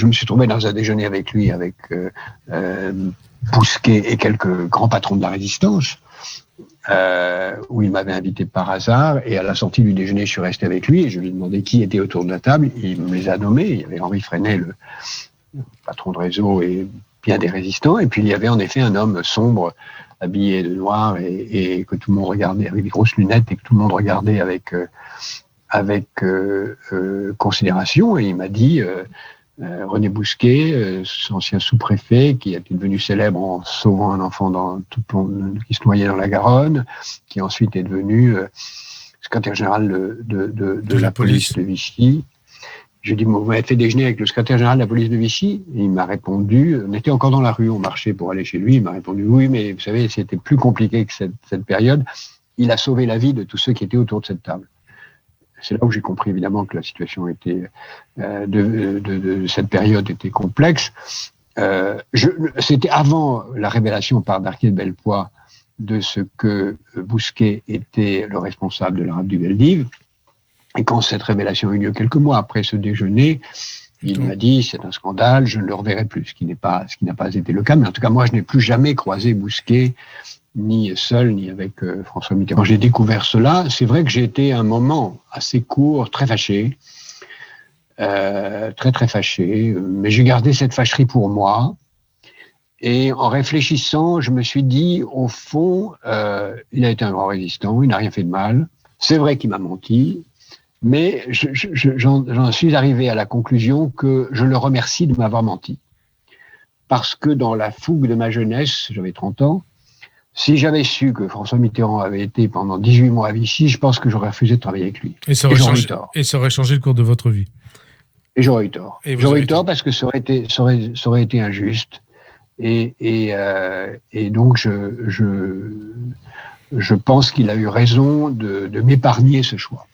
je me suis trouvé dans un déjeuner avec lui, avec Bousquet et quelques grands patrons de la résistance, où il m'avait invité par hasard, et à la sortie du déjeuner, je suis resté avec lui, et je lui ai demandé qui était autour de la table. Il me les a nommés. Il y avait Henri Freinet, le patron de réseau, et bien des résistants, et puis il y avait en effet un homme sombre, habillé de noir, et que tout le monde regardait avec des grosses lunettes, et que tout le monde regardait avec considération, et il m'a dit René Bousquet, ancien sous-préfet, qui était devenu célèbre en sauvant un enfant qui se noyait dans la Garonne, qui ensuite est devenu secrétaire général de la police de Vichy. Je lui ai dit, vous m'avez fait déjeuner avec le secrétaire général de la police de Vichy? Et il m'a répondu, on était encore dans la rue, on marchait pour aller chez lui, il m'a répondu, oui, mais vous savez, c'était plus compliqué que cette période. Il a sauvé la vie de tous ceux qui étaient autour de cette table. C'est là où j'ai compris évidemment que la situation était de cette période était complexe. C'était avant la révélation par Darquier de Bellepoix de ce que Bousquet était le responsable de la rafle du Veldiv. Et quand cette révélation a eu lieu quelques mois après ce déjeuner, il m'a dit c'est un scandale, je ne le reverrai plus, ce qui n'a pas été le cas. Mais en tout cas, moi, je n'ai plus jamais croisé Bousquet, ni seul, ni avec François Mitterrand. Quand j'ai découvert cela, c'est vrai que j'ai été un moment assez court, très fâché, très fâché, mais j'ai gardé cette fâcherie pour moi. Et en réfléchissant, je me suis dit, au fond, il a été un grand résistant, il n'a rien fait de mal. C'est vrai qu'il m'a menti, mais j'en suis arrivé à la conclusion que je le remercie de m'avoir menti. Parce que dans la fougue de ma jeunesse, j'avais 30 ans, si j'avais su que François Mitterrand avait été pendant 18 mois à Vichy, je pense que j'aurais refusé de travailler avec lui. Et ça aurait changé le cours de votre vie. Et j'aurais eu tort. J'aurais eu tort parce que ça aurait été injuste. Et donc, je pense qu'il a eu raison de m'épargner ce choix.